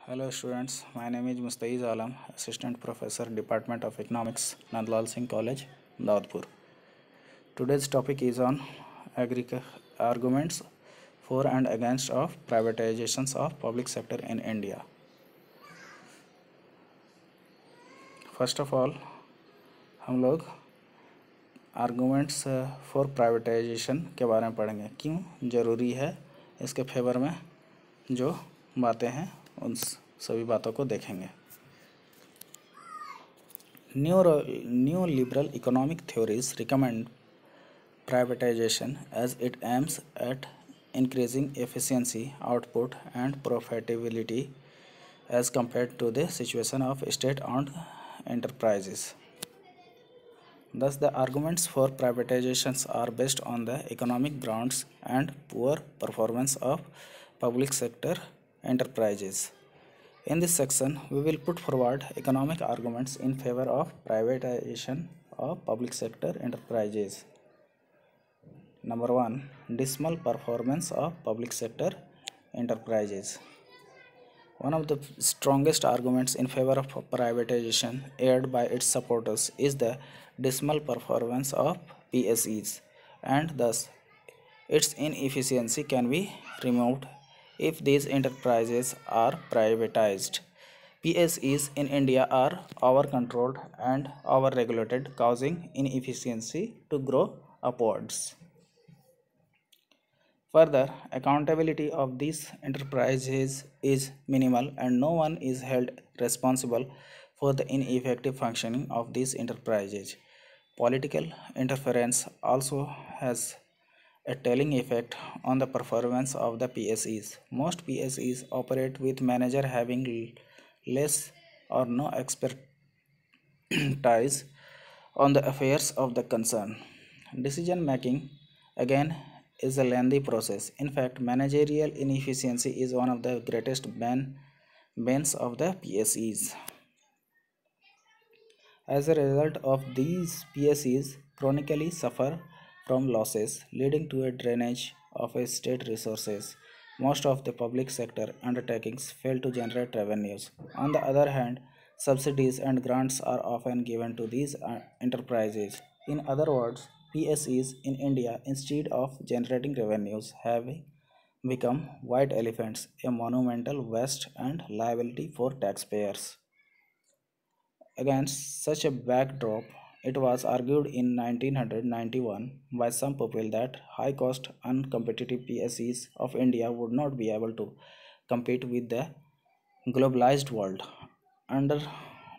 Hello students, my name is Mustaiz Alam, Assistant Professor, Department of Economics, Nandlal Singh College, Daudpur. Today's topic is on arguments for and against of privatizations of public sector in India. First of all, हम लोग arguments for privatisation के बारे में पढ़ेंगे, क्यों ज़रूरी है इसके फेवर में जो बातें हैं उन सभी बातों को देखेंगे. Neoliberal economic theories recommend privatization as it aims at increasing efficiency, output, and profitability as compared to the situation of state-owned enterprises. Thus, the arguments for privatizations are based on the economic grounds and poor performance of public sector enterprises. In this section, we will put forward economic arguments in favor of privatization of public sector enterprises. Number 1. Dismal performance of public sector enterprises. One of the strongest arguments in favor of privatization aired by its supporters is the dismal performance of PSEs, and thus its inefficiency can be removed if these enterprises are privatized. PSEs in India are over-controlled and over-regulated, causing inefficiency to grow upwards. Further, accountability of these enterprises is minimal and no one is held responsible for the ineffective functioning of these enterprises. Political interference also has a telling effect on the performance of the PSEs. Most PSEs operate with manager having less or no expertise on the affairs of the concern. Decision making again is a lengthy process. In fact, managerial inefficiency is one of the greatest banes of the PSEs. As a result of these, PSEs chronically suffer from losses, leading to a drainage of state resources. Most of the public sector undertakings fail to generate revenues. On the other hand, subsidies and grants are often given to these enterprises. In other words, PSEs in India, instead of generating revenues, have become white elephants, a monumental waste and liability for taxpayers. Against such a backdrop, it was argued in 1991 by some people that high-cost, uncompetitive PSEs of India would not be able to compete with the globalized world. Under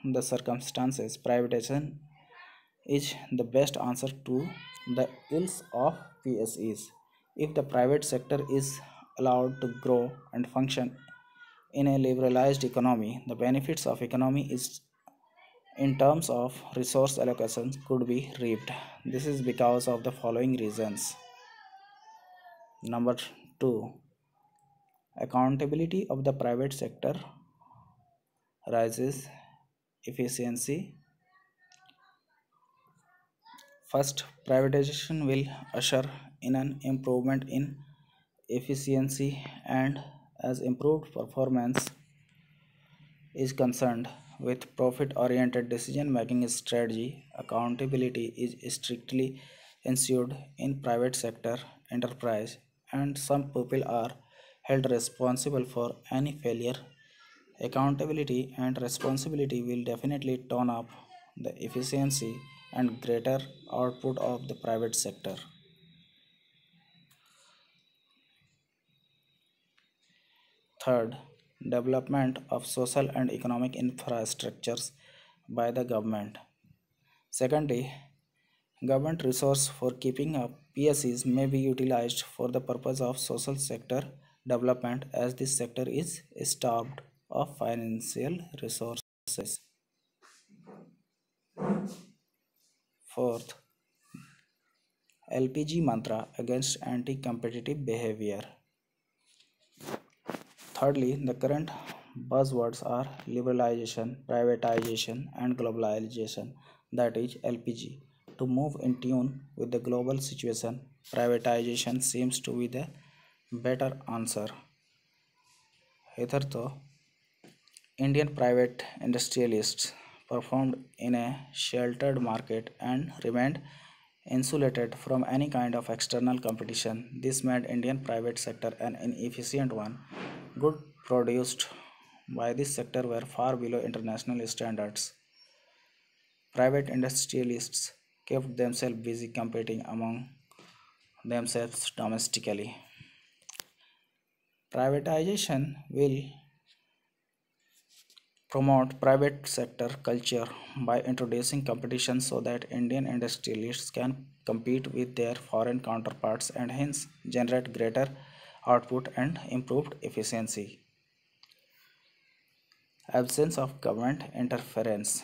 the circumstances, privatization is the best answer to the ills of PSEs. If the private sector is allowed to grow and function in a liberalized economy, the benefits of economy is in terms of resource allocation could be reaped. This is because of the following reasons. Number 2. Accountability of the private sector rises efficiency. First, privatization will usher in an improvement in efficiency, and as improved performance is concerned with profit-oriented decision-making strategy, accountability is strictly ensured in private sector enterprise, and some people are held responsible for any failure. Accountability and responsibility will definitely tone up the efficiency and greater output of the private sector. Third, development of social and economic infrastructures by the government. Secondly, government resource for keeping up PSEs may be utilized for the purpose of social sector development, as this sector is starved of financial resources. Fourth, LPG mantra against anti-competitive behavior. Thirdly, the current buzzwords are liberalization, privatization, and globalization, that is LPG. To move in tune with the global situation, privatization seems to be the better answer. इधर तो Indian private industrialists performed in a sheltered market and remained insulated from any kind of external competition. This made Indian private sector an inefficient one. Goods produced by this sector were far below international standards. Private industrialists kept themselves busy competing among themselves domestically. Privatization will promote private sector culture by introducing competition so that Indian industrialists can compete with their foreign counterparts and hence generate greater output and improved efficiency. Absence of government interference.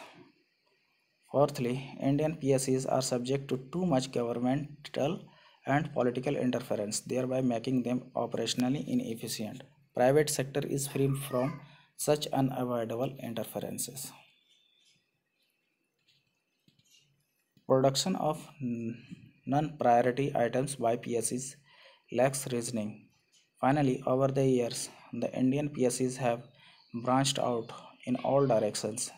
Fourthly, Indian PSEs are subject to too much governmental and political interference, thereby making them operationally inefficient. Private sector is free from such unavoidable interferences. Production of non-priority items by PSEs lacks reasoning. Finally, over the years, the Indian PSEs have branched out in all directions,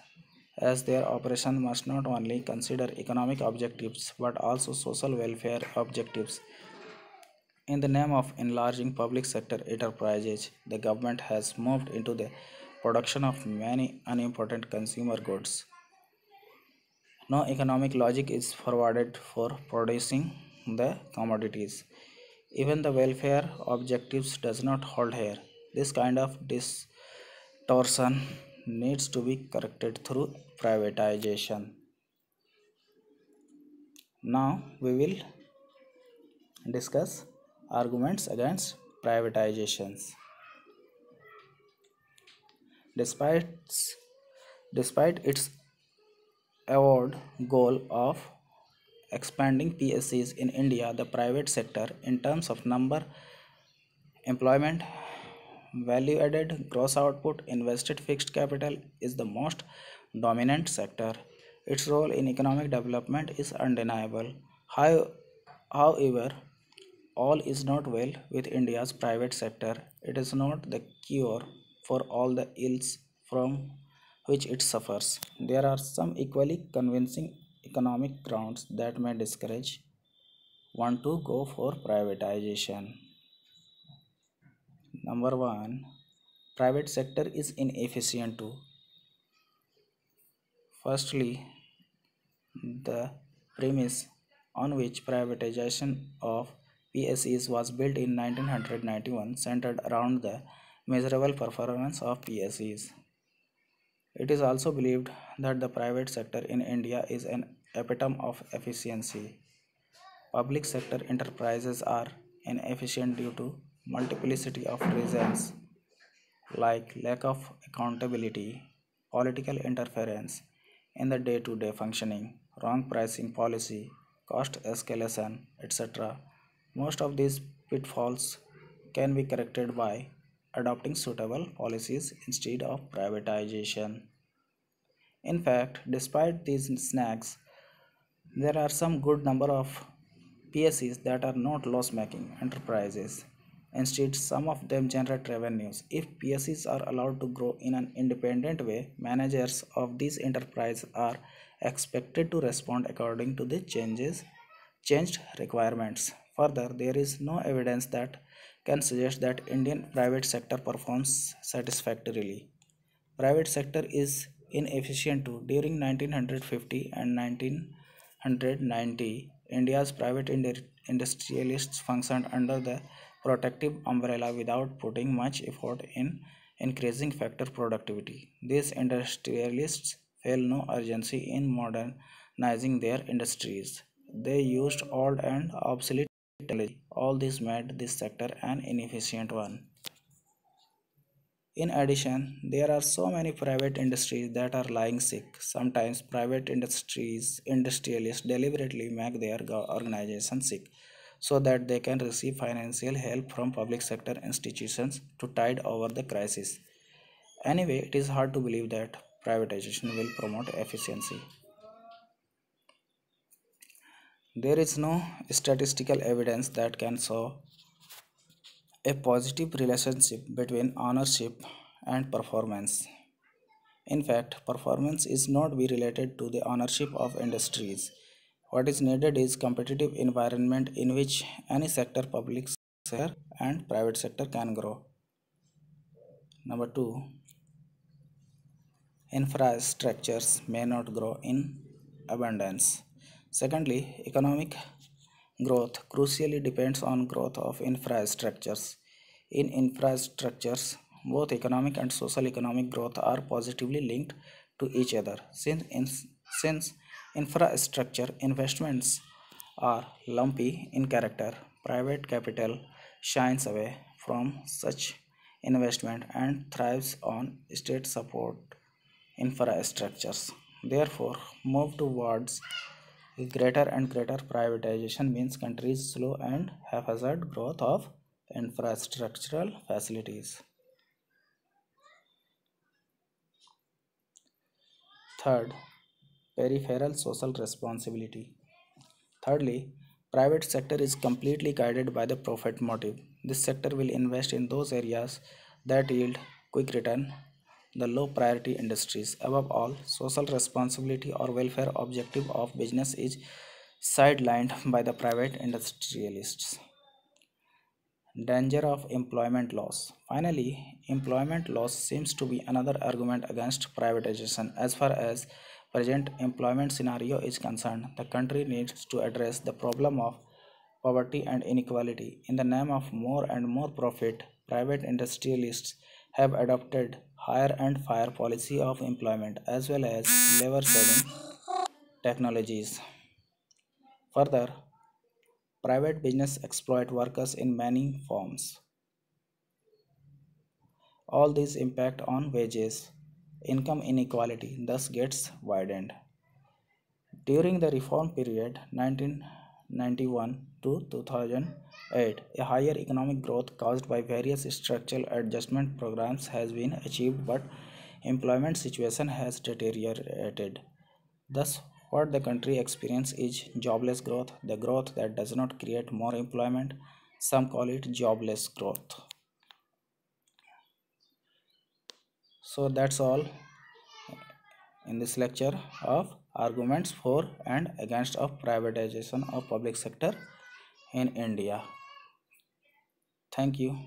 as their operation must not only consider economic objectives but also social welfare objectives. In the name of enlarging public sector enterprises, the government has moved into the production of many unimportant consumer goods. No economic logic is forwarded for producing the commodities. Even the welfare objectives does not hold here. This kind of distortion needs to be corrected through privatization. Now we will discuss arguments against privatizations. Despite despite its avowed goal of expanding PSCs in India, the private sector, in terms of number, employment, value added, gross output, invested fixed capital, is the most dominant sector. Its role in economic development is undeniable. However, all is not well with India's private sector. It is not the cure for all the ills from which it suffers. There are some equally convincing economic grounds that may discourage one to go for privatization. Number one, private sector is inefficient too. Firstly, the premise on which privatization of PSEs was built in 1991 centered around the miserable performance of PSEs. It is also believed that the private sector in India is an epitome of efficiency. Public sector enterprises are inefficient due to multiplicity of reasons like lack of accountability, political interference in the day to day functioning, wrong pricing policy, cost escalation, etc. Most of these pitfalls can be corrected by adopting suitable policies instead of privatization. In fact, despite these snags, there are some good number of PSEs that are not loss-making enterprises. Instead, some of them generate revenues. If PSEs are allowed to grow in an independent way, managers of these enterprises are expected to respond according to the changed requirements. Further, there is no evidence that can suggest that Indian private sector performs satisfactorily. Private sector is inefficient too. During 1950 and 1990, India's private industrialists functioned under the protective umbrella without putting much effort in increasing factor productivity. These industrialists felt no urgency in modernizing their industries. They used old and obsolete technology. All this made this sector an inefficient one. In addition, there are so many private industries that are lying sick. Sometimes private industrialists deliberately make their organization sick so that they can receive financial help from public sector institutions to tide over the crisis. Anyway, it is hard to believe that privatization will promote efficiency. There is no statistical evidence that can show a positive relationship between ownership and performance. In fact, performance is not be related to the ownership of industries. What is needed is competitive environment in which any sector, public sector and private sector can grow. Number 2, infrastructures may not grow in abundance. Secondly, economic growth crucially depends on growth of infrastructures. In infrastructures, both economic and social economic growth are positively linked to each other. Since infrastructure investments are lumpy in character, private capital shines away from such investment and thrives on state support infrastructures. Therefore, move towards greater and greater privatization means countries' slow and haphazard growth of infrastructural facilities. Third, peripheral social responsibility. Thirdly, private sector is completely guided by the profit motive. This sector will invest in those areas that yield quick return, the low priority industries. Above all, social responsibility or welfare objective of business is sidelined by the private industrialists. Danger of employment loss. Finally, employment loss seems to be another argument against privatization. As far as present employment scenario is concerned, the country needs to address the problem of poverty and inequality. In the name of more and more profit, private industrialists have adopted hire and fire policy of employment as well as labor saving technologies. Further, private business exploit workers in many forms. All these impact on wages. Income inequality thus gets widened. During the reform period 1991 to 2008, a higher economic growth caused by various structural adjustment programs has been achieved, but employment situation has deteriorated. Thus, what the country experiences is jobless growth, the growth that does not create more employment. Some call it jobless growth. So that's all in this lecture of arguments for and against of privatization of public sector in India. Thank you.